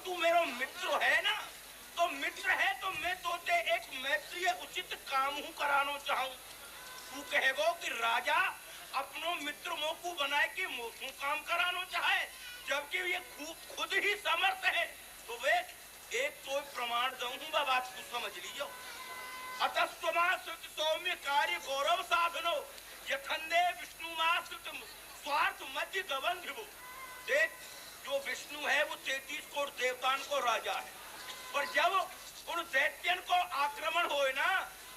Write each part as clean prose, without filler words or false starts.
तू मेरा मित्र है ना, तो मित्र है तो मैं तोते एक मैत्रीय उचित काम हूँ करानो चाहूँ। तू कहेगो कि राजा अपनो मित्र मोकू बनाए के मोसू काम करानो चाहे, जबकि ये खुद ही समर्थ है। तो वे एक तो प्रमाण दूंगा, बात को समझ लीजिए। अतस्त्वमाश्रित सौम्य कार्य गौरव साधनो यथंदे विष्णुमाश्रित स्वार्थ मध्य गवन ध्रुवो। देख, जो विष्णु है वो 33 करोड़ देवतान को राजा है, पर जब उन दैत्यन को आक्रमण होए ना,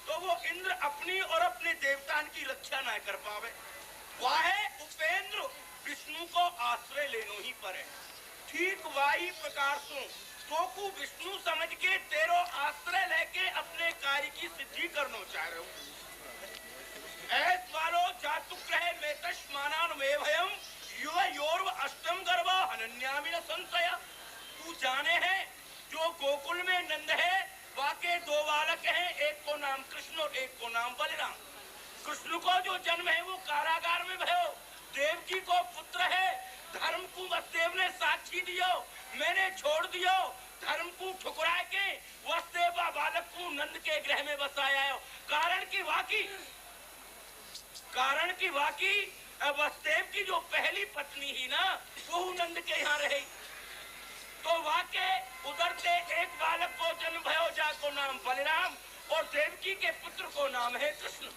तो वो इंद्र अपनी और अपने देवतान की रक्षा न कर पावे। वाहे उपेंद्र विष्णु को आश्रय लेनो ही पड़े। ठीक वाही प्रकार तो को विष्णु समझ के तेरो आश्रय लेके अपने कार्य की सिद्धि करना चाह रहे हो। ऐस वालो जातुग्रहे मेतश्मानान में भयम युव योर्व अष्टम गर्भ हनन्यामि न संशय। तू जाने है जो गोकुल में नंद है वाके 2 बालक हैं, एक को नाम कृष्ण और एक को नाम बलराम। कृष्ण को जो जन्म है वो कारागार में भयो, देवकी को पुत्र है, धर्म को वसुदेव ने साक्षी दियो, मैंने छोड़ दियो, धर्म को ठुकरा के वसुदेव बालक को नंद के गृह में बसाया है। कारण की वाकी वसुदेव की जो पहली पत्नी ही ना वो नंद के यहाँ रही, तो वाके उधर से एक बालक को जन्म भयो जाको नाम बलराम और देवकी के पुत्र को नाम है कृष्ण।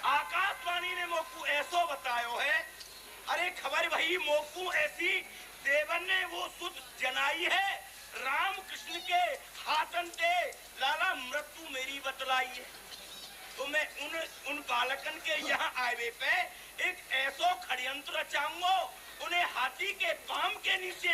आकाशवाणी ने मोकू ऐसो बतायो है। अरे खबर वही मोकू ऐसी देवन ने वो सुध जनाई है, राम कृष्ण के हाथन ते लाला मृत्यु मेरी बतलाई है। तो मैं उन बालकन के यहाँ आए पे एक ऐसो षड्यंत्र रचाऊंगा, उन्हें हाथी के पाम के नीचे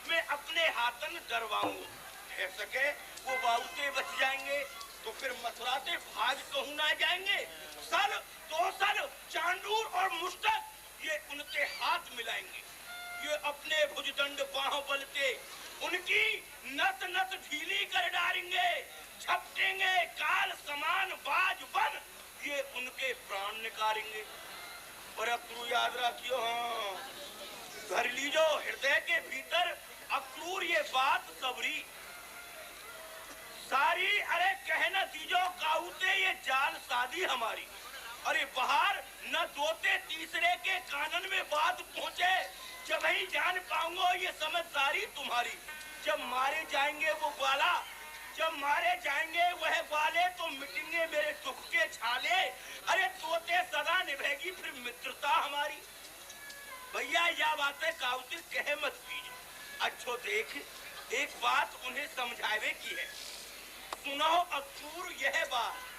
मैं अपने हाथन डरवाऊंगा। कह सके वो बाउते बच जाएंगे तो फिर मथुरा से भाग कहूं ना जाएंगे। सल तोसल चांडूर और मुष्टक ये उनके हाथ मिलाएंगे, ये अपने भुजदंड बाहुबल के उनकी नस नस ढीली कर डालेंगे, झपटेंगे काल समान बाज बन ये उनके प्राण निकालेंगे। पर अक्रूर याद रखियो, हाँ धर लीजो हृदय के भीतर अक्रूर ये बात सबरी सारी। अरे कहना दीजो काउते ये जाल शादी हमारी। अरे बाहर न दोते तीसरे के कानन में बात पहुंचे, जब ही जान पाऊंगा ये समझदारी तुम्हारी। जब मारे जाएंगे वो ग्वाला, जब मारे जाएंगे वह ग्वाले तो मिटेंगे मेरे दुख के छाले। अरे तोते सदा निभेगी फिर मित्रता हमारी। भैया यह बातें काउती कहे मत कीजिए। अच्छो देख, एक बात उन्हें समझावे की है। सुनो अक्रूर यह बात,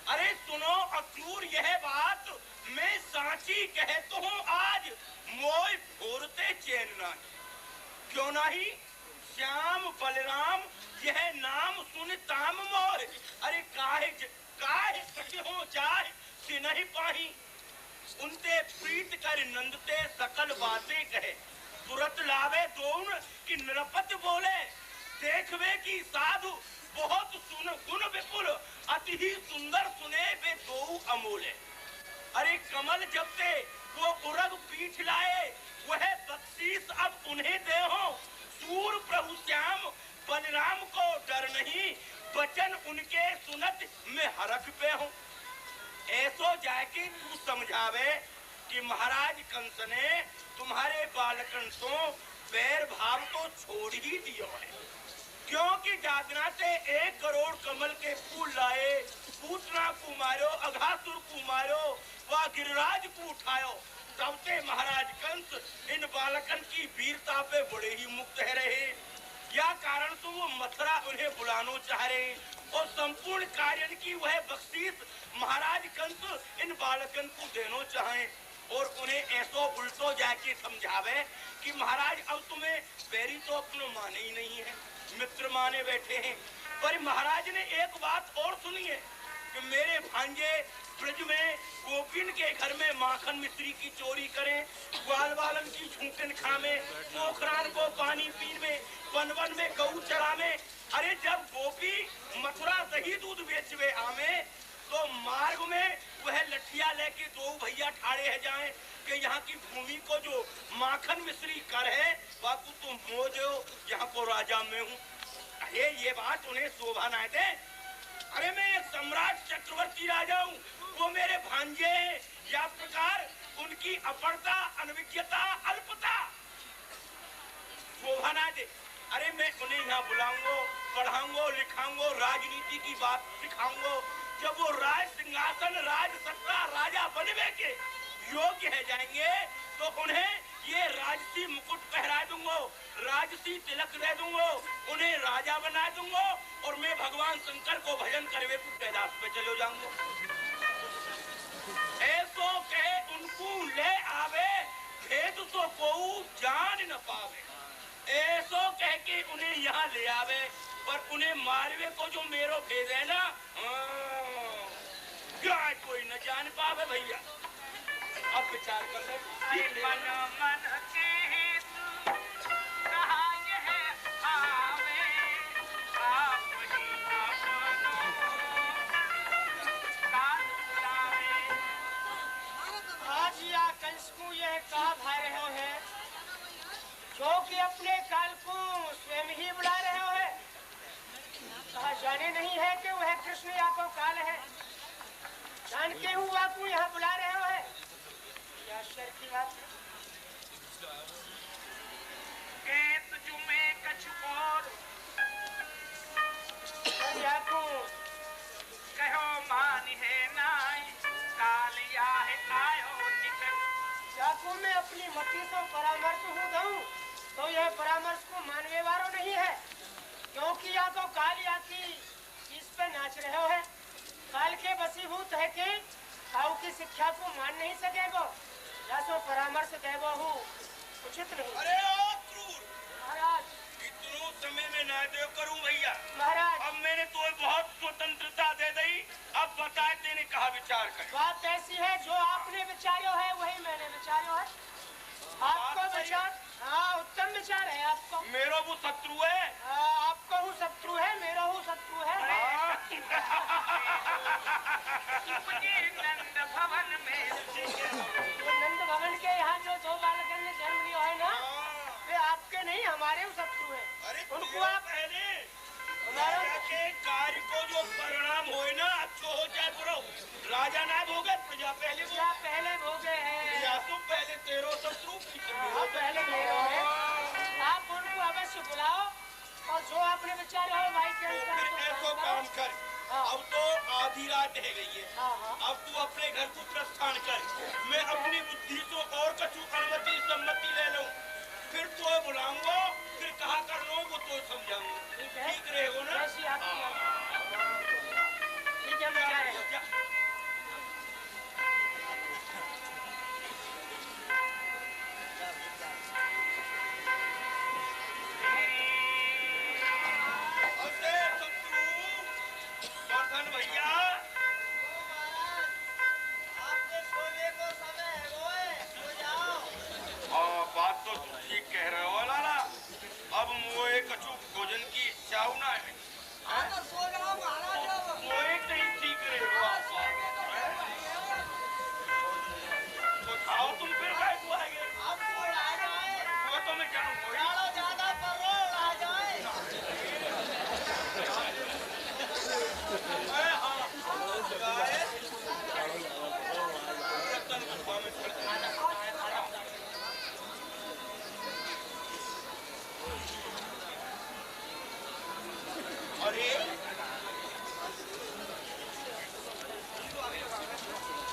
अरे सुनो अक्रूर यह बात, मैं साची कहता हूँ आज मोय भोरते चैन नहीं। क्यों नहीं? श्याम बलराम यह नाम सुन ताम मोह। अरे काहे सके हो जाए कि नहीं पाही। उनते प्रीत कर नंदते सकल बातें कहे, तुरंत लावे दोन कि निरपत बोले। देखवे की साधु बहुत सुन गुण विपुल, अति ही सुंदर सुने वे दो अमूल्य। अरे कमल जब से वो उरग पीठ लाए, वह बख्शीश अब उन्हें दे हो। सूर प्रभु श्याम बलराम को डर नहीं, वचन उनके सुनत में हरख पे हूँ। ऐसो जाके तू समझावे कि महाराज कंस ने तुम्हारे बालकन तो बैर भाव तो छोड़ ही दियो है, क्योंकि जागना से 1 करोड़ कमल के फूल लाए, पूतना को मारो, अघासुर को मारो, वह गिरिराज को उठायो। तब से महाराज कंस इन बालकन की वीरता पे बड़े ही मुक्त रहे। क्या कारण तो वो मथुरा उन्हें बुलानो चाह रहे और संपूर्ण कार्य की वह बख्शीश महाराज कंस इन बालकन को देनो चाहे और उन्हें ऐसो उल्टो जाके समझावे कि महाराज अब तुम्हें बैरी तो अपनो माने ही नहीं है, मित्र माने बैठे हैं। पर महाराज ने एक बात और सुनी है कि मेरे भांजे ब्रज में गोपिन के घर में माखन मिश्री की चोरी करें, ग्वाल बालन की झूठन खावे, पोखरान को पानी पीने, वन वन में गऊ चरावे। अरे जब गोपी मथुरा दही दूध बेचवे आवे तो मार्ग में वह लठिया लेके 2 भैया ठाड़े है जाएं कि यहाँ की भूमि को जो माखन मिश्री कर है बापू तुम मोज हो, यहाँ को राजा में हूँ। अरे ये बात उन्हें शोभा ना दे। अरे मैं एक सम्राट चक्रवर्ती राजा हूँ, वो मेरे भांजे हैं। या प्रकार उनकी अपरता, अनभिज्ञता, अल्पता शोभा ना दे। अरे मैं उन्हें यहाँ बुलाऊंगा, पढ़ाऊंगा, लिखाऊंगा, राजनीति की बात सिखाऊंगा। जब वो राज सिंहासन, राज सत्ता, राजा बनने के योग्य है जाएंगे तो उन्हें ये राजसी मुकुट पहरा दूंगा, राजसी तिलक दे दूंगा, उन्हें राजा बना दूंगा और मैं भगवान शंकर को भजन करवे कैलाश पे चले जाऊंगा। ऐसो कहे उनको ले आवे, भेद तो को जान न पावे। ऐसो कह के उन्हें यहाँ ले आवे, पर उन्हें मारवे को जो मेरो भेद है ना, क्या कोई न जान पावे भैया। अब विचार कर ले। मन मन के तू कहाँ है आवे, आप ही अपनो काल बुलावे। आज या कंस को यह कहा भा रहे हैं जो कि अपने काल को स्वयं ही बुला रहे हो है। कहा जाने नहीं है कि वह कृष्ण या को काल है, जान के हुआ को यहाँ बुला रहे हो है। यह आश्चर्य की बात है। के तुझ में कछु और या को कहो मान है नाई, काल या है आयो निकट। या को मैं अपनी मति से परामर्श हूँ दूँ तो यह परामर्श को मानवे वालों नहीं है, क्योंकि या तो काल या की इस पे नाच रहे हो है। काल के वशीभूत है कि काऊ की शिक्षा को मान नहीं सकेगो, या सो परामर्श देवो हूँ उचित नहीं। अरे ओ क्रूर महाराज, इतनो समय में ना देव करूं भैया। महाराज अब मैंने तो बहुत स्वतंत्रता दे दी, अब बताए तेने कहा विचार कर। बात ऐसी है जो आपने विचारो है वही मैंने विचारो है। आपको बात सही विचार, हाँ उत्तम विचार है आपको। मेरो वो शत्रु है। आपको हूँ शत्रु है, मेरा हूँ शत्रु है। मुझे नंद भवन में वो नंद भवन के यहाँ जो दो बालकन ने जन्म लिया है ना, वे आपके नहीं हमारे हूँ शत्रु है। अरे उनको आप पहले हमारा राजा के कार्य को जो परिणाम होए ना, अच्छो हो चाहे बुरा हो, राजा ना भोगे प्रजा पहले भोगे। क्या पहले भोगे हैं, या तो पहले तेरो शत्रु पहले मेरो है। आप उनको अवश्य बुलाओ और जो आपने विचार हो भाई के अनुसार तो ऐसो काम काम करो। कर। हाँ। अब तो आधी रात रह गई है, हाँ, हाँ। अब तू अपने घर को प्रस्थान कर। मैं अपनी बुद्धि से और कछु अनुमति सम्मति ले लूं, फिर तो बुलाऊंगा, फिर कहा कर लो वो तो समझाऊंगा। ठीक है, ठीक रहेगो ना? जैसी आपकी आज्ञा। ठीक है, विचार है। भैया बात तो ठीक कह रहे हो लाला। अब मोए कछु भोजन की इच्छा ना है, मोए कहीं ठीक रहे हो। तो खाओ तुम, फिर गए को आएंगे वो तो मैं जानूं। अरे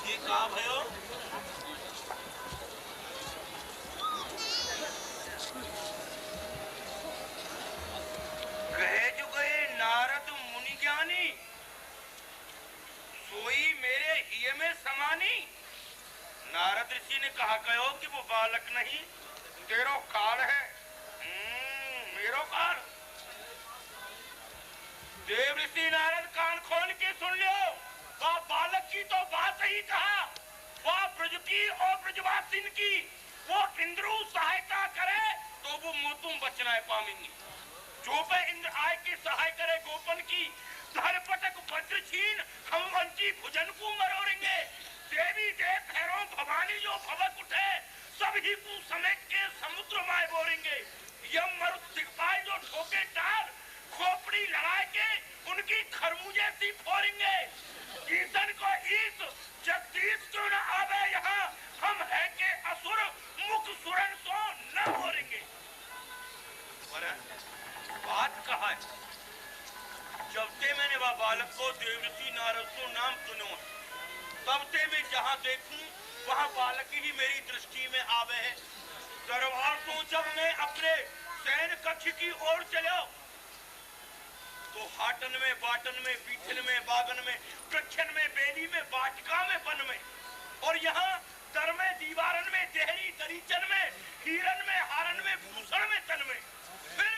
ये कहा भयो? कहे जो गए नारद मुनि ज्ञानी, सोई मेरे हिय में समानी। नारद ऋषि ने कहा कहो कि वो बालक नहीं, तेरो काल है। मेरो काल। देव ऋषि नारद कान खोल के सुन लो, वह बालक की तो बात ही कहा, वह ब्रज की और ब्रजवासिन की वो इंद्रू सहायता करे तो वो मोतुम बचना पाएंगे। जो पे इंद्र आय के सहाय करे गोपन की, धर पटक वज्र छीन हम वंची भुजन को मरोड़ेंगे। देवी देव भैरव भवानी जो भवक उठे, सभी को समेट के समुद्र माय बोरेंगे। बालक को देवऋषि नारद को नाम सुनो। तब से मैं जहाँ देखूं वहाँ बालक ही मेरी दृष्टि में आवे है। दरबार को जब मैं अपने सैन कक्ष की ओर चलो तो हाटन में, बाटन में, पीठन में, बागन में, वृक्षन में, बेली में, वाटिका में, वन में, और यहाँ दर में, दीवारन में, देहरी दरीचन में, हीरन में, हारन में, भूषण में, तन में, फिर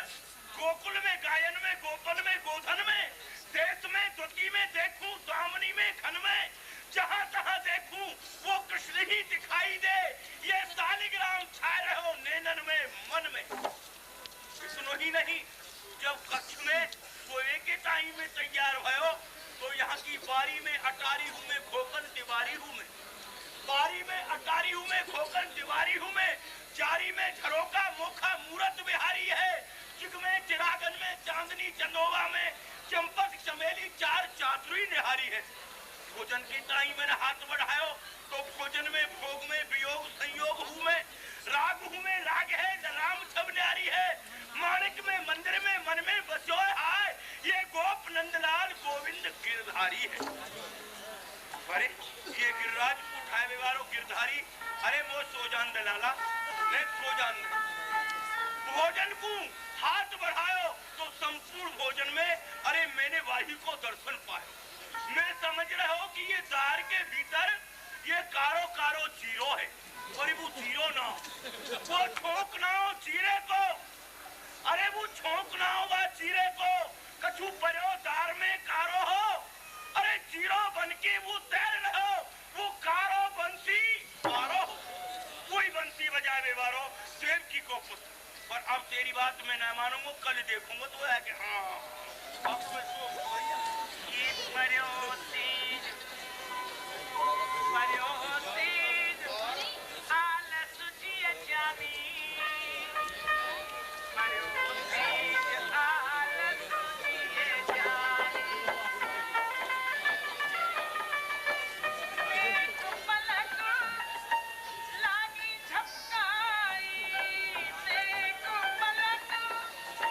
गोकुल में, गायन में, गोपन में, गोधन में, देश में, दुति में देखूं, दामनी में, घन में, जहाँ तहाँ देखूं वो कृष्ण ही दिखाई दे। ये शालिग्राम छाए रहो नैनन में, मन में। इतना ही नहीं, जब कक्ष में सोए के टाइम में तैयार भयो तो यहाँ की बारी में अटारी हूँ मैं, खोकन दीवारी हूँ मैं, बारी में अटारी हूँ मैं, खोकन दीवारी हूँ मैं, चारी में झरोका मोखा मूरत बिहारी है, चिक में, चिरागन में, चांदनी चंदोवा में, चंपक चमेली चार चातुरी निहारी है। भोजन की टाइम मैंने हाथ बढ़ायो तो भोजन में, भोग में, वियोग संयोग हूँ मैं, राग हूँ मैं, राग है राम सब न्यारी है, माणिक में, मंदिर में, मन में बसो है, ये गोप नंदलाल गोविंद गिरधारी है। अरे ये गिरिराज उठाए व्यवहारो गिरधारी, अरे वो सोजान दलाला ने सोजान भोजन को हाथ बढ़ायो तो संपूर्ण भोजन में अरे मैंने वाही को दर्शन पाया। मैं समझ रहा हूँ कि ये दार के भीतर ये कारो कारो जीरो है, और वो जीरो ना वो छोंक ना हो जीरे को, अरे वो छोंक ना होगा जीरे को, कछु परो दार में कारो हो, अरे जीरो बन के वो तैर रहो, वो कारो बंसी मारो, कोई बंसी बजाए बेवारो देव की को पुत्र। पर अब तेरी बात मैं न मानूंगा, कल देखूंगा तो है कि हाँ अब ये परो तेज आलस जिया जानी, परो तेज आलस जिया जानी, एक पलक लागी झपकाई, एक पलक लागी झपकाई।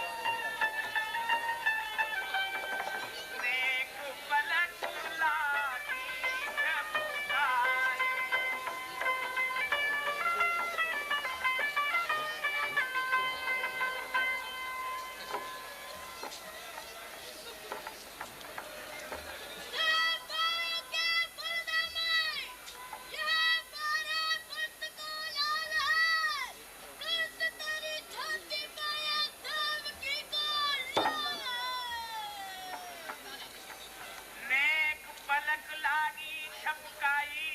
नेक पलक लागी झपकाई,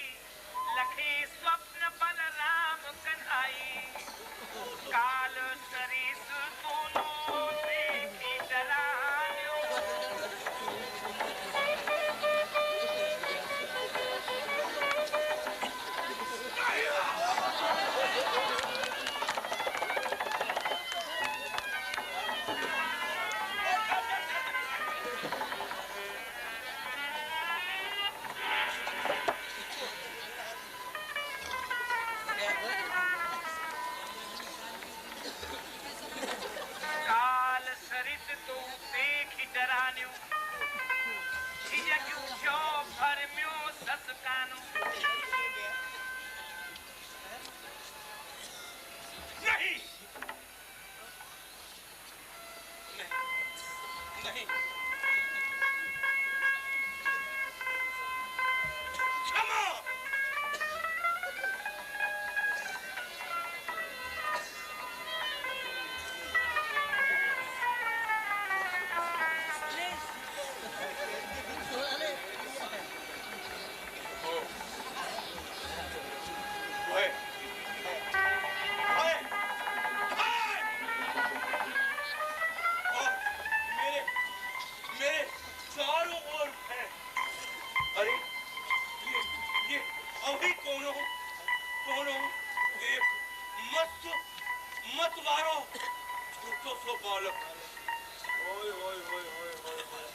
लखे स्वप्न बलराम कन्हाई, काल सरिस दोनों देखी डरायो, काल सरिस तो देखी डरान्यो, झिझक उठ्यो भरम्यो ससकानो, नहीं नहीं क्षमा, ओए, ओए, ओए! और मेरे चारों ओर है। अरे ये अभी कौन हो एक मत मारो छोटो सो बालक, ओए ओए ओए ओए ओए,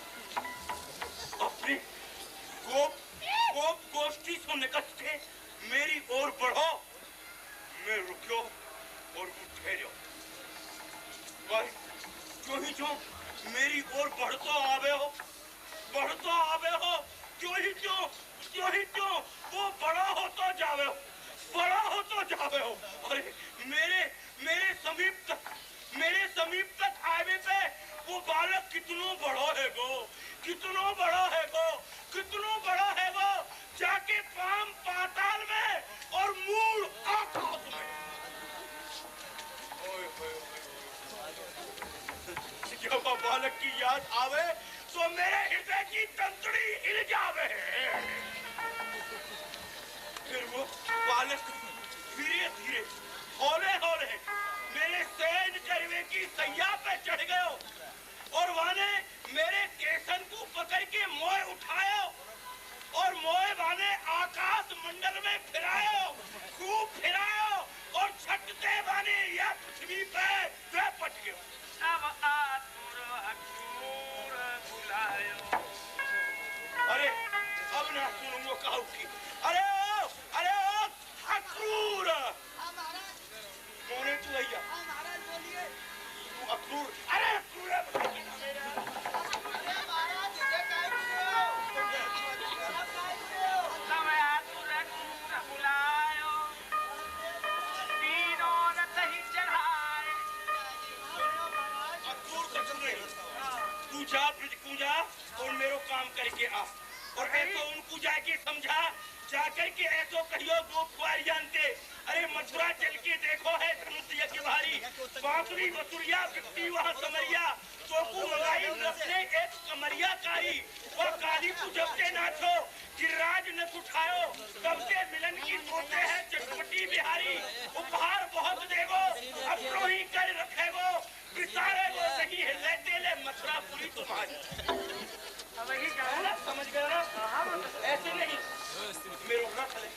अपनी गोप गोष्ठी से निकट के मेरी ओर बढ़ो, मैं रुको और ठहरो, भाई जो ही जो मेरी ओर बढ़तो ही क्यों वो बड़ा हो तो जावे हो, बड़ा हो तो जावे हो। अरे मेरे समीप तक आवे पे वो बालक कितनो बड़ा है गो, कितनो बड़ा है गो, कितनो बड़ा है वो, जाके पाम पाताल में और मूल आकाश में। जब बालक की याद आवे तो मेरे हृदय की तंतड़ी हिल जावे। फिर वो बालक धीरे धीरे हौले हौले मेरे सैन करवे की सैया पे चढ़ गयो और वाने मेरे केसन को पकड़ के मोए उठायो और मोए वाने आकाश मंडल में फिरायो, खूब फिरायो और छटते वाने या पृथ्वी पे वे पट गयो। अब आतुर अक्रूर बुलायो। अरे अब ना सुनूंगा कहू की। अरे ओ अक्रूर कौन है तू भैया? तू अक्रूर? अरे अक्रूर जा पूजा और मेरो काम करके आ और ऐसो उनको जाके समझा, जाकर के ऐसो कहियो दो कुआर जानते। अरे मथुरा चल के देखो है धनुष के भारी, बांसुरी बसुरिया बिकती वहाँ समरिया, चौकू मंगाई रखने एक कमरिया कारी, और काली को जब से नाचो गिरिराज न उठायो, तब से मिलन की सोते हैं चटपटी बिहारी, उपहार बहुत देगो अपनो ही कर रखेगो, सारे वो नहीं है लेते ले मथुरापुरी तुम्हारी। वही ना समझ गए ना? ऐसे नहीं मेरो रख ले।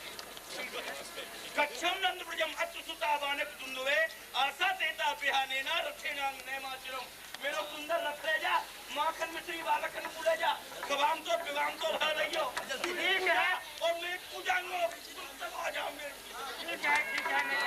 कच्छम नंद ब्रजम अत्र सुता वानक दुंदुवे आशा तेता बिहाने ना रखे नाम नेमाचरम। मेरो सुंदर रख ले जा, माखन मिश्री बालकन बुले जा, कबाम तो विवाम तो रह रहियो। ठीक है और मैं पूजांगो तुम सब आ जाओ मेरे। ठीक है मैं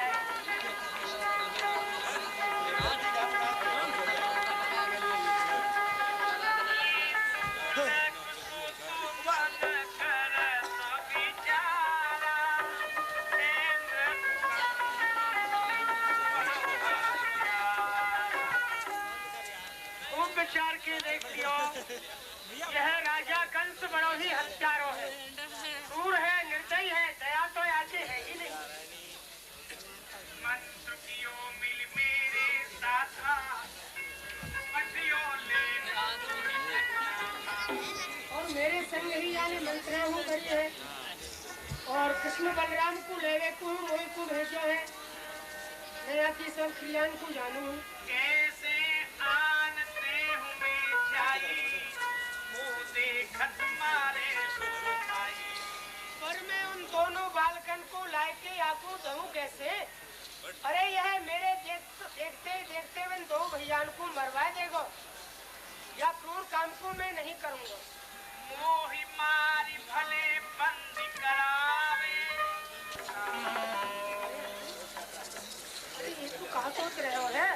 विचार के देखियो, यह राजा कंस बड़ो ही हत्यारो है, क्रूर है, निर्दयी है, दया तो आगे है ही नहीं। मंत्र कियो मिल मेरे साथा, और मेरे संग ही यानी मंत्रा हूँ करी है और कृष्ण बलराम को लेवे को मोई को भेजो है, मैं आती सब क्रियान को जानू हूँ। कैसे आनते हूँ मैं जाई, मुँह देखत मारे सुनाई। पर मैं उन दोनों बालकन को लाके आपको दूँ कैसे? अरे यह मेरे देखते देखते उन दो भैयान को मरवा देगा, या क्रूर काम को मैं नहीं करूँगा। मोहि मारी भले बंदी करावे। अरे ये तो कहाँ सोच रहे हो है?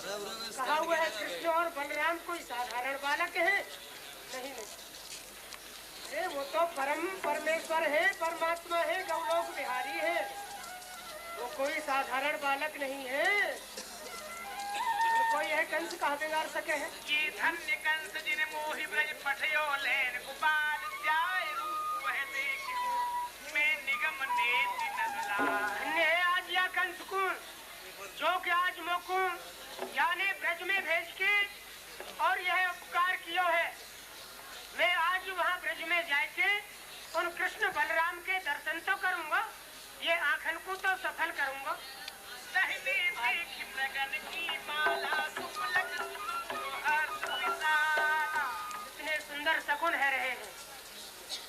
कहा हुआ है कृष्ण और बलराम कोई साधारण बालक है? नहीं नहीं, अरे वो तो परम परमेश्वर है, परमात्मा है, गौलोक बिहारी है, वो कोई साधारण बालक नहीं है। कोई है कंस कहाँ बिगाड़ सके है? ये धन्य कंस जिने मोहि ब्रज पठयो लेन गोपाल जाय रूप वह देखियो, मैं निगम नेति नगला। धन्य है आज या कंस को जो कि आज मोको यानी ब्रज में भेज के और यह उपकार किया है। मैं आज वहाँ ब्रज में जाके उन कृष्ण बलराम के दर्शन तो करूँगा, ये आँखन को तो सफल करूँगा। मृगन की माला इतने सुंदर शकुन है रहे हैं,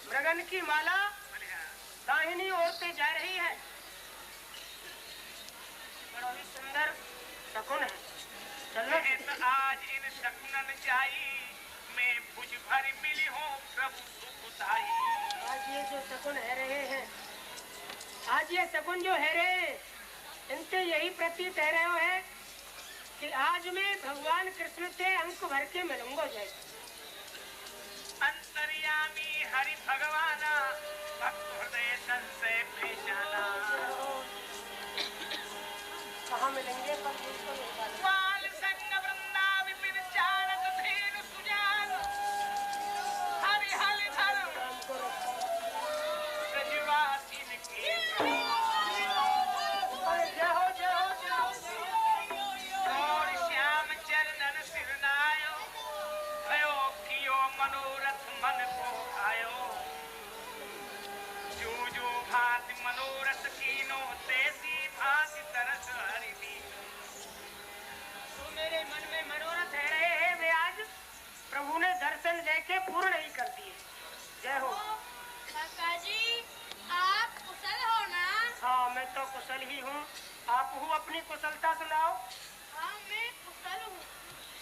मृगन की माला दाहिनी ओर से जा रही है, बड़ा ही सुंदर शकुन है। चलो आज इन शकुनन जाई, मैं भुज भर मिली हूँ प्रभु सुखदाई। आज ये जो शकुन है रहे हैं, आज ये शकुन जो है रहे, इनसे यही प्रतीत है रहे है कि आज मैं भगवान कृष्ण से अंक भर के मिलूंगा। जाए अंतरिया अंतर्यामी हरि भगवाना भक्त हृदय संशय पेशाना। कहाँ मिलेंगे पर बाल संग वृंदा विपिन चारक धेनु सुजान हरि हरि धर्म ब्रजवासिन की और श्याम चरणन सिरनायो भयो कियो मनोरथ मन को आयो। जो जो भांति मनोरथ कीनो तैसी भांति तरस हरि दीनो। तो मेरे मन में मनोरथ है रहे हैं वे आज प्रभु ने दर्शन देके पूर्ण ही कर दिए। जय हो। काका जी आप कुशल हो ना? हाँ मैं तो कुशल ही हूँ। आप हूँ अपनी कुशलता सुनाओ। हाँ मैं कुशल हूँ।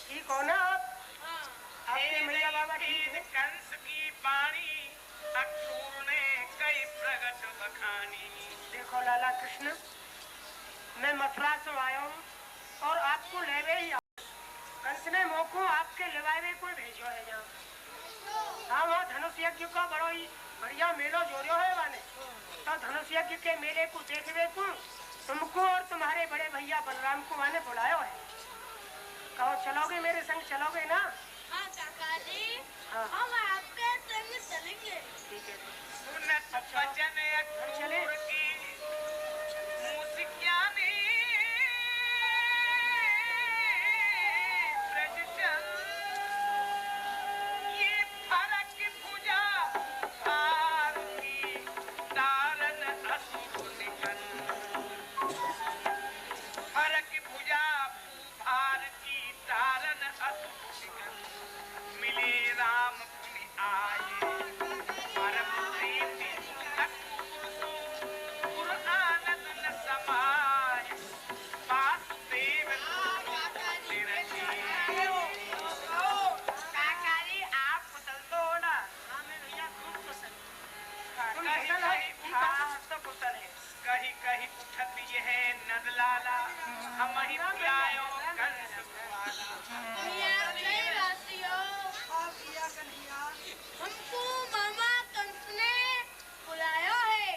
ठीक हो ना आप? हाँ। आपके मैया बाबा ठीक है? कंस की वाणी अक्रूर ने कई प्रगट बखानी। देखो लाला कृष्ण, मैं मथुरा से आया हूँ और आपको लेवे ही आया। कंस ने मोको आपके लेवावे को भेजो है यहाँ। हाँ वहाँ धनुष यज्ञ का बड़ो ही बढ़िया मेलो जोड़ो है वाने। तो धनुष यज्ञ के मेले को देखने को तुमको और तुम्हारे बड़े भैया बलराम को वाने बुलायो है। कहो चलोगे मेरे संग, चलोगे ना? हाँ काका जी हाँ। हम आपके संग चलेंगे। ठीक है। सुनत बचन अक्रूर की मूसिक्यानी ब्रजचल ये फरक भुजा भार की तारन असुर निकल। फरक भुजा भार की तारन असुर निकल। मिले राम पुनि आए परम प्रीति अक्रूर सो पुर आनंद न समाय। वासुदेव काका जी आप कुशल तो हो ना? हाँ मैं भैया खूब कुशल। तुम कुशल हो? तो कुशल है। कही कही उठत यह नंदलाला हम ही बुलायो कंस कुआला। भैया जय वासियों। हमको मामा कंस ने बुलाया है।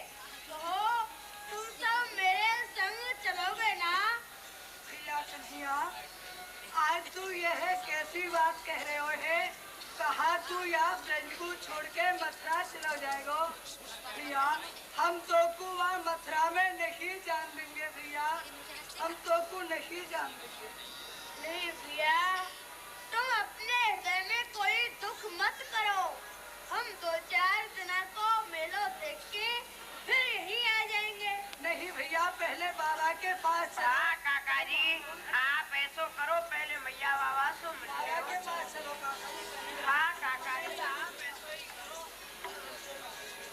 तो तुम सब मेरे संग चलोगे ना? आज तू यह कैसी बात कह रहे हो है? कहा तू यहाँ ब्रज को छोड़ के मथुरा चला जाएगा? भैया हम तो को वहाँ मथुरा में नहीं जान देंगे भैया, हम तो को नहीं जान देंगे। नहीं भैया तुम अपने हृदय में कोई दुख मत करो। हम 2-4 दिना को मेलो देख के फिर यहीं आ जाएंगे। नहीं भैया पहले बाबा के पास चलो। हाँ काका जी आप ऐसो करो, पहले मैया बाबा से मिल बाबा लो। के पास चलो काका जी। हाँ काका जी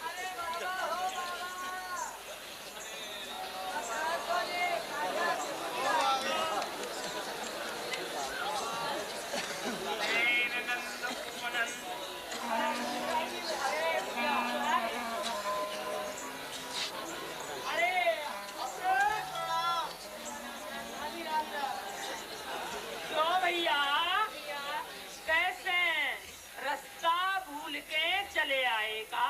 अरे बाबा हो बाबा। नैन नंद उपनंद अरे तो भैया कैसे रास्ता भूल के चले आएगा?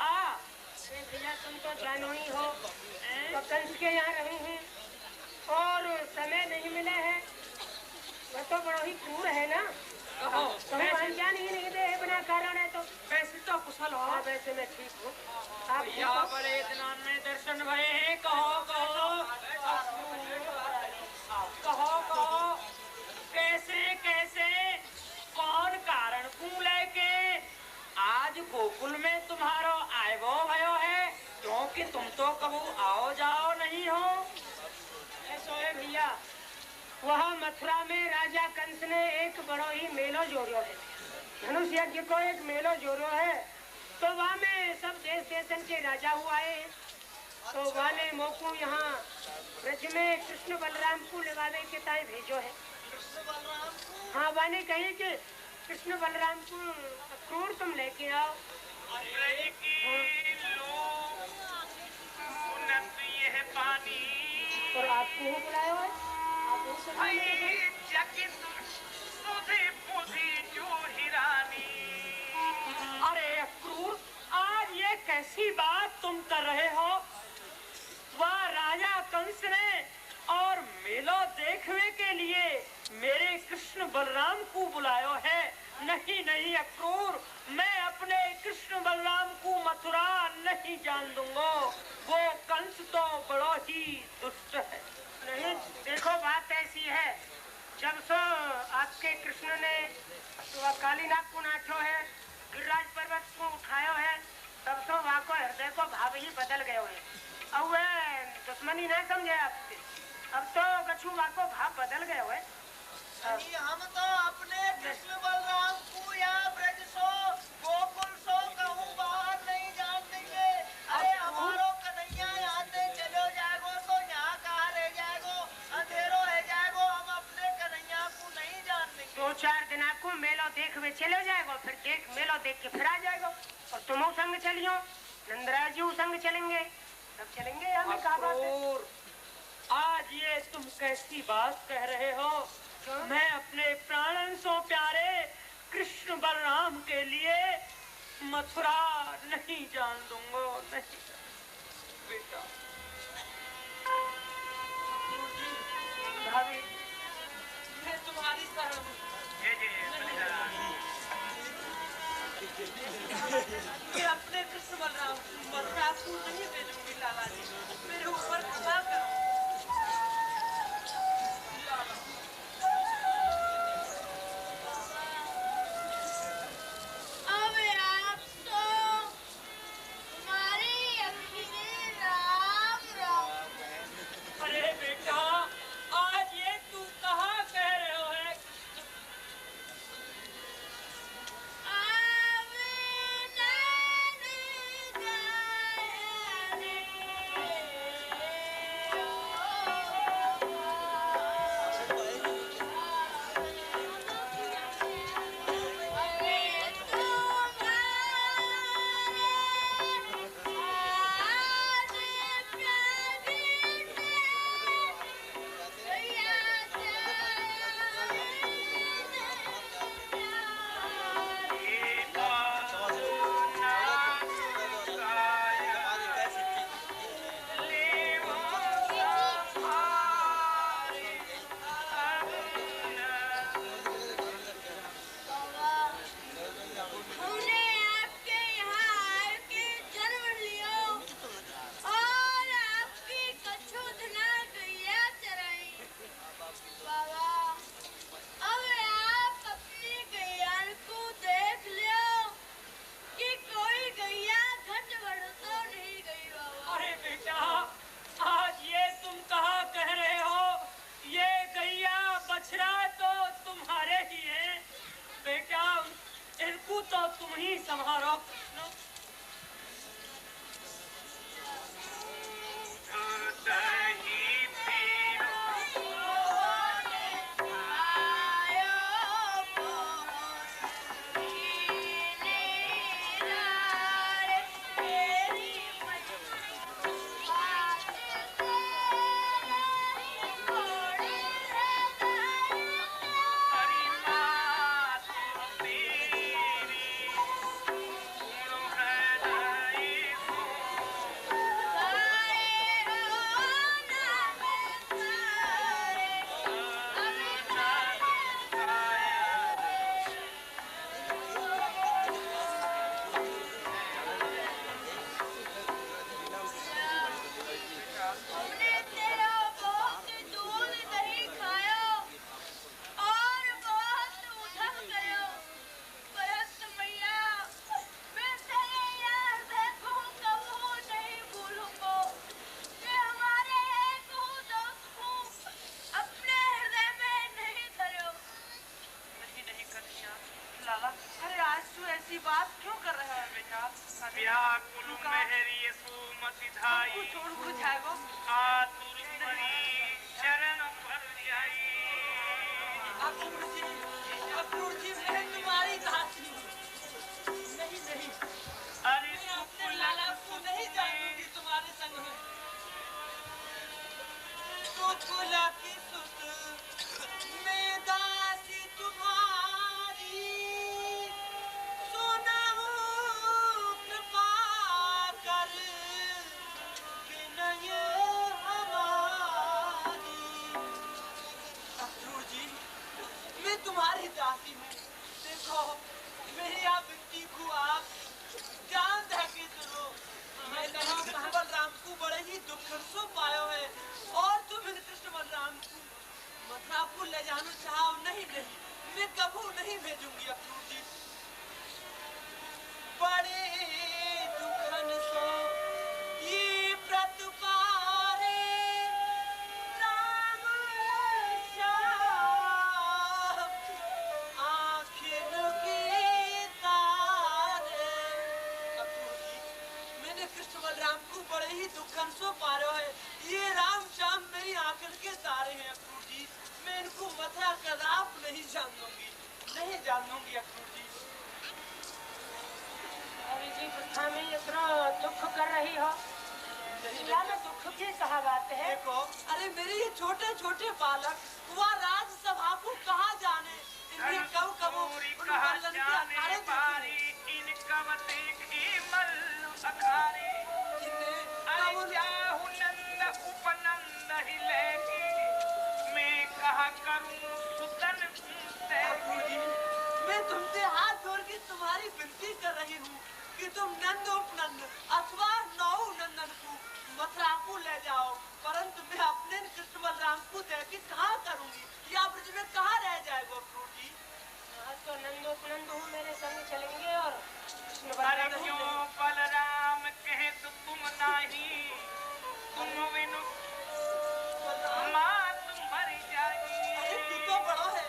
भैया तुम तो जानो ही हो तो कंस के यहाँ रहे हैं और समय नहीं मिला है। वह तो बड़ा ही क्रूर है ना। तुम्हें अनजान ही नहीं दे बिना कारण है। तो वैसे तो कुशल हो। वैसे मैं ठीक हूँ। आप यहाँ बड़े दिनों में दर्शन भये हैं। कहो कहो कहो कहो कैसे कैसे कौन कारण क्यों लेके आज गोकुल में तुम्हारो आयवो भयो है? क्योंकि तुम तो कबू आओ जाओ नहीं हो। ऐसो है भैया, वहाँ मथुरा में राजा कंस ने एक बड़ो ही मेलो जोड़ो है। धनुष यज्ञ को एक मेलो जोड़ो है। तो वहाँ में सब देश देशन के राजा हुआ है। तो वहाँ ने मोकू यहाँ ब्रज में कृष्ण बलराम को लगाने के ताई भेजो है। हाँ वहाँ ने कही कि कृष्ण बलराम को क्रूर तुम लेके आओ। ब्रज की लोग सुनत यह पानी। और आपको ही बुलाया है? आप हो सकते भाई हैं। जगित सुधि पुधि जो हिरानी। अरे क्रूर कर रहे हो? वह राजा कंस ने और मेलो देखने के लिए मेरे कृष्ण बलराम को बुलायो है। नहीं नहीं अक्रूर, मैं अपने कृष्ण बलराम को मथुरा नहीं जान दूंगा। वो कंस तो बड़ा ही दुष्ट है। नहीं, देखो बात ऐसी है, जब से आपके कृष्ण ने कालीनाग को नाचो है, गिरिराज पर्वत को उठायो है, तब से वहाँ को हृदय को भाव ही बदल गए है। अब वह दुश्मनी नहीं समझे आपसे, अब तो कछु वहाँ को भाव बदल गए हुए। हम तो अपने कृष्ण बलराम को या ब्रज सो गोकुल सो कहूँ बाहर नहीं जान देंगे। अरे हमारो कन्हैया यहाँ से चलो जाएगो तो यहाँ कहाँ रह जाएगो, अंधेरो है जाएगो, हम अपने कन्हैया को नहीं जान देंगे। 2-4 दिन आपको मेलो देख में चले जाएगो, फिर मेलो देख के फिर आ जाएगो। और तुम संग चलियो, नंदराज जी संग चलेंगे, तब चलेंगे। हमें कहा बात है? आज ये तुम कैसी बात कह रहे हो? मैं अपने प्राणन सो प्यारे कृष्ण बलराम के लिए मथुरा नहीं जान दूंगा। नहीं बेटा। भाभी, मैं तुम्हारी शरण हूँ। मैं अपने कृष्ण बलराम मथुरा को नहीं भेजूंगी लाला जी, मेरे ऊपर कृपा करो। अब आप तो हमारी अखिलें राम राम। अरे बेटा, आज ये तू कहाँ कह रहे हो है? तुम ही संभालो कृष्ण। ही दासी हूँ। देखो मेरी आप विनती को आप ध्यान दे के सुनो। मैं कृष्ण बलराम को बड़े ही दुख सो पायो है और तुम इन कृष्ण बलराम को मथुरा को ले जाना चाहो नहीं मैं कबू नहीं भेजूंगी अक्रूर जी। बड़े दुखन सो ये व्रत पारे राम श्याम आखिर की तारे। अक्रूर जी मैंने कृष्ण बलराम को बड़े ही दुखन सो पारो है। ये राम श्याम मेरी आखिर के तारे हैं अक्रूर जी। मैं इनको मथुरा कदाप नहीं जान दूंगी अक्रूर जी। अरे जी वृथा में इतना दुख कर रही हो, दुनिया में दुख की कहा बात है। देखो अरे मेरे ये छोटे छोटे बालक वह राज्यसभा को कहाँ जाने, इन्हें कब कब मैं तुमसे हाथ जोड़ के तुम्हारी विनती कर रही हूँ कि तुम नंद उपनंद अथवा नौ नंदन को मथुरा को ले जाओ, परंतु मैं अपने कृष्ण बलराम को देख कहाँ करूँगी, या ब्रज में कहाँ रह जाएगा अक्रूर जी। आज तो नंद उपनंद हूँ, मेरे संग चलेंगे और कृष्ण बलराम कहे तो तुम नहीं, तुम बिनु माँ तुम मर जाएगी। अरे तू तो बड़ा है,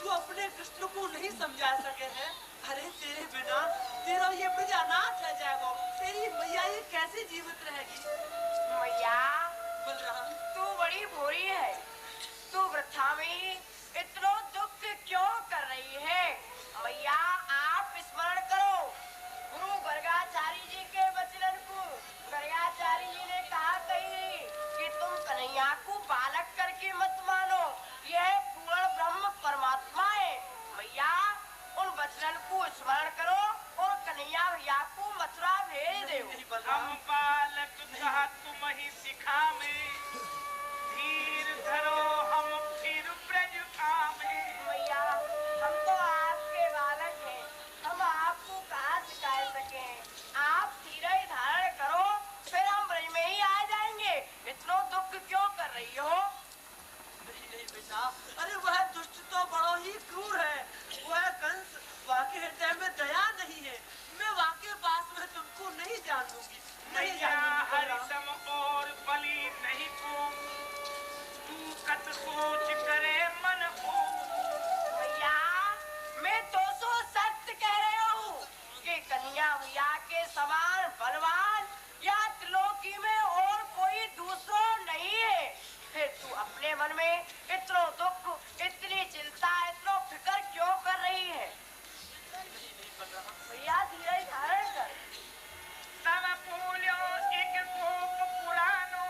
तू अपने कृष्ण को नहीं समझा सके है। अरे तेरे बिना तेरा ये ब्रज अनाथ रह जाएगा, तेरी मैया ये कैसे जीवित रहेगी। मैया बलराम तू बड़ी भोरी है, तू वृथा में इतना दुख क्यों कर रही है। मैया आप स्मरण करो गुरु गर्गाचार्य जी के वचन को। गर्गाचार्य जी ने कहा कही कि तुम कन्हैया को बालक करके मत मानो, यह पूर्ण ब्रह्म परमात्मा है। मैया उन वचन को स्मरण करो और कन्हैया भैया को मथुरा भेज दो। हम बालक कहा तुम ही सिखा में, धीर धरो हम फिर ब्रज आवे। मैया हम तो आपके बालक हैं, हम आपको कहाँ सिखा सके। आप धीरे धारण करो फिर हम ब्रज में ही आ जाएंगे। इतना दुख क्यों कर रही हो। नहीं बेटा, अरे वह दुष्ट तो बड़ा ही क्रूर है। वह कंस वाके हृदय में दया नहीं है। मैं वाके पास में तुमको नहीं जान दूंगी, नहीं जान दूंगी। हरिसम और बलि नहीं को, तू कत सोच करे मन को। भैया मैं 200 सत्य कह रहा हूँ कि कन्हैया भैया के समान बलवान या त्रिलोकी में और कोई दूसरा नहीं है। फिर तू अपने मन में इतना दुख, इतनी चिंता, इतना फिक्र क्यों कर रही है। भैया धीरे धारण कर। तब बोलो एक गोप पुरानो,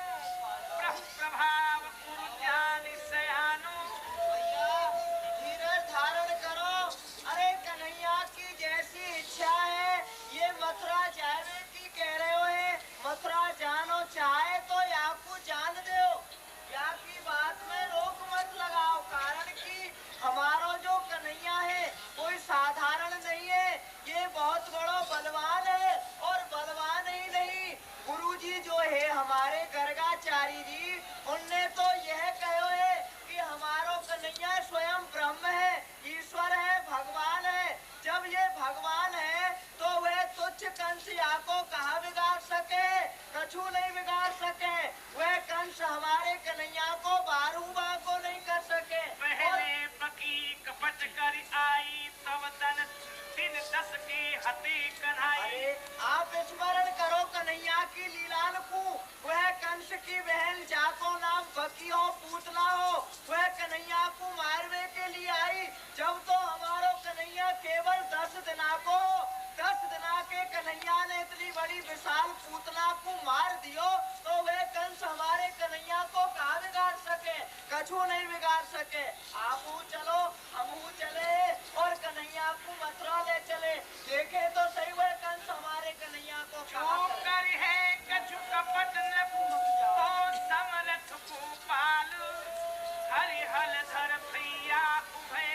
प्रभाव गुरु ज्ञान सयानो। भैया धीरज धारण करो। अरे कन्हैया की जैसी इच्छा है ये मथुरा जाने की कह रहे हो है। मथुरा जानो चाहे तो आपको जान दो, या की बात में रोक मत लगाओ। कारण कि हमारा जो कन्हैया है कोई साधारण नहीं है, ये बहुत बड़ा बलवान है। और बलवान ही नहीं, गुरुजी जो है हमारे गर्गाचार्य जी, उनने तो यह कहो है कि हमारो कन्हैया स्वयं ब्रह्म है, ईश्वर है, भगवान है। जब ये भगवान है तो वह तुच्छ कंस या को कहाँ बिगाड़ सके, कछु नहीं बिगाड़ सके। वह कंस हमारे कन्हैया को बारूबा को नहीं कर सके। पहले बकी कपट कर आई, तब तन दिन 10 की हती कन्हाई। अरे आप स्मरण करो कन्हैया की लीलान को। वह कंस की बहन जाको नाम बकी हो, पूतला हो, वह कन्हैया को मारने के लिए आई। जब तो हमारो कन्हैया केवल 10 दिना के कन्हैया ने इतनी बड़ी विशाल पूतना को मार दियो, तो वह कंस हमारे कन्हैया को कहाँ बिगाड़ सके, कछु नहीं बिगाड़ सके। आप चलो, हम चले और कन्हैया को मथुरा ले चले। देखे तो सही वह कंस हमारे कन्हैया को कहाँ कर है कछु कपट न तो समरथ को पाल, हरि हल धर भैया उभय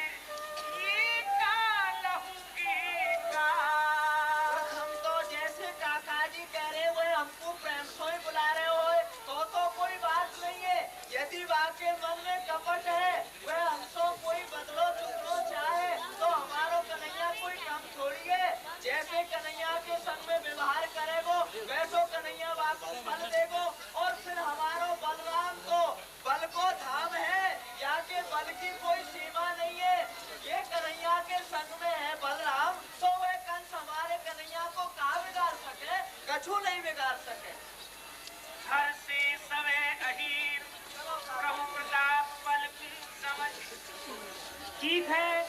ठीक है,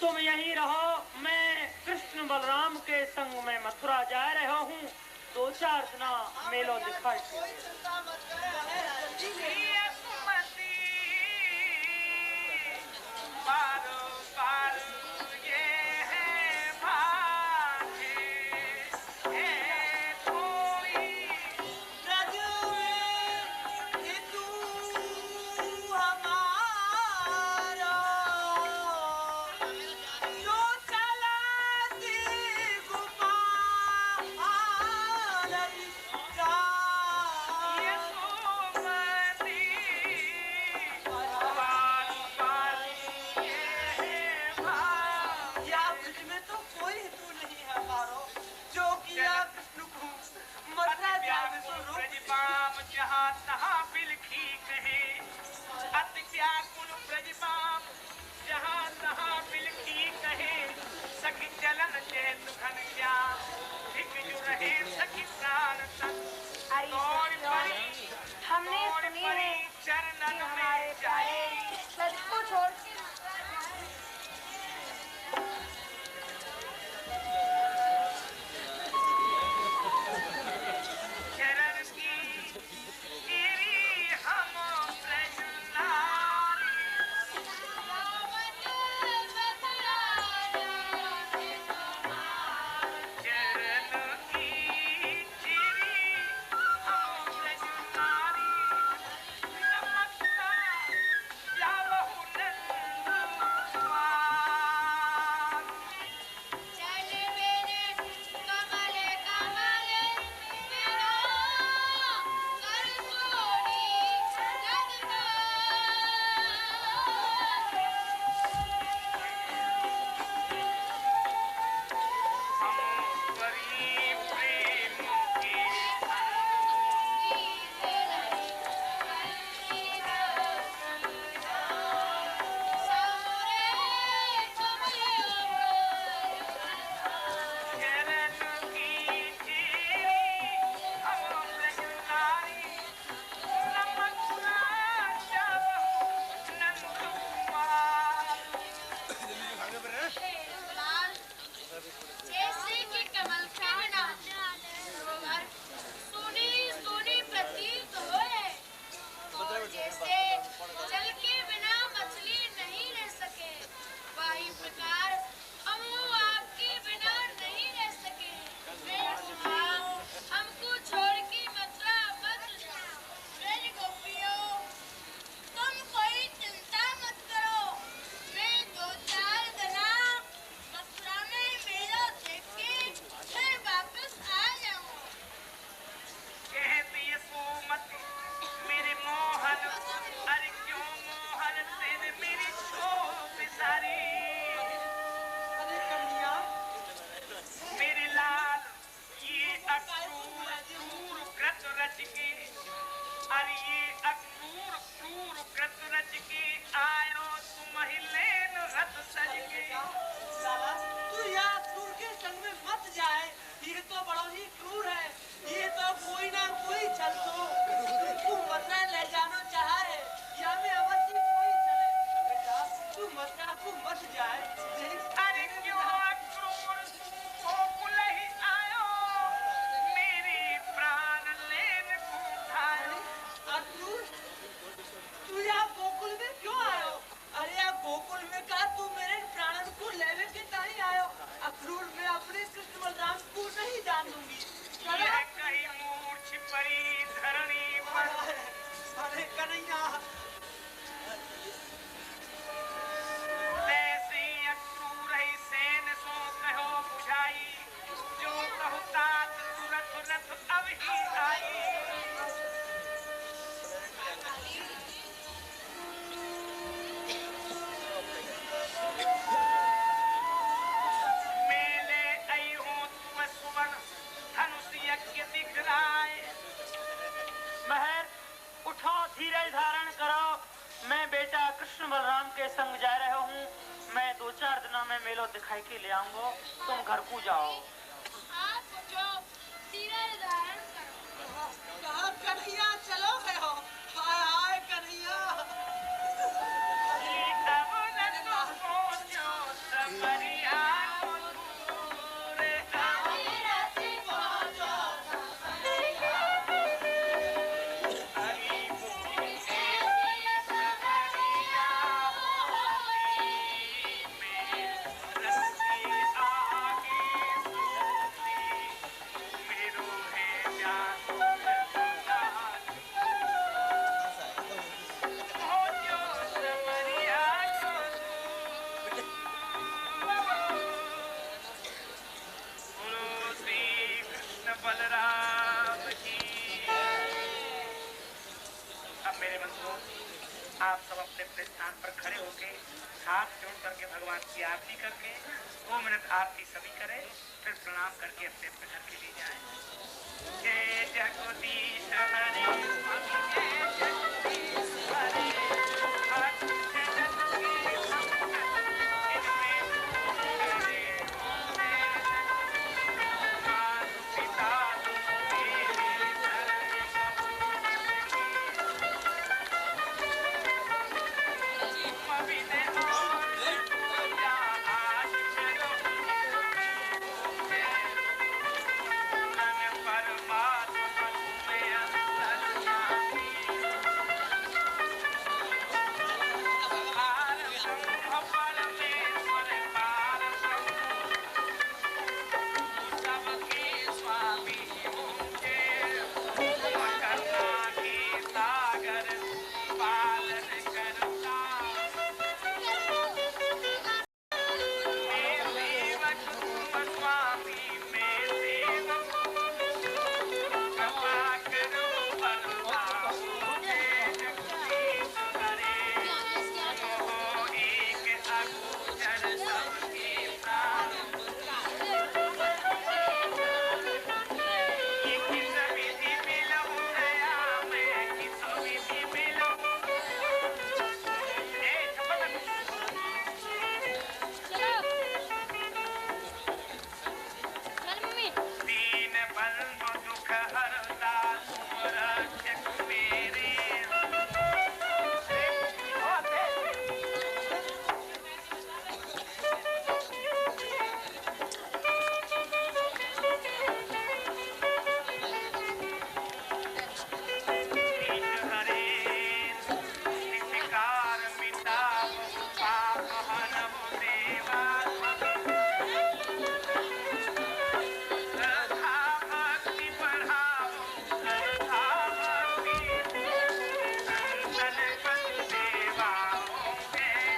तुम यहीं रहो, मैं कृष्ण बलराम के संग में मथुरा जा रहा हूँ। 2-4 दिन मेलो दिखाई। कोई चिंता मत कर, हमें राजी है। हमने सुनी है कि हमारे प्यारे सच को छोड़ के कृष्ण बलराम के संग जा रहे हूँ। मैं 2-4 दिनों में मेलो दिखाई के ले आऊंगा, तुम घर को जाओ। आप जो धीरज धारण करो। कहाँ कन्हैया चलो गए हो? हाय हाय कन्हैया। हाथ जोड़ करके भगवान की आरती करके 2 मिनट आरती सभी करें, फिर प्रणाम करके अपने अपने घर के लिए जाए। जय जगदीश हरे, जय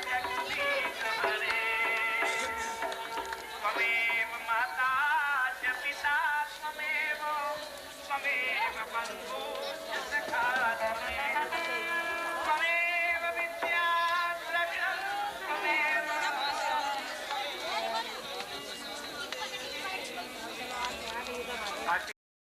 जगदीश हरे, त्वमेव बन्धुश्च सखा त्वमेव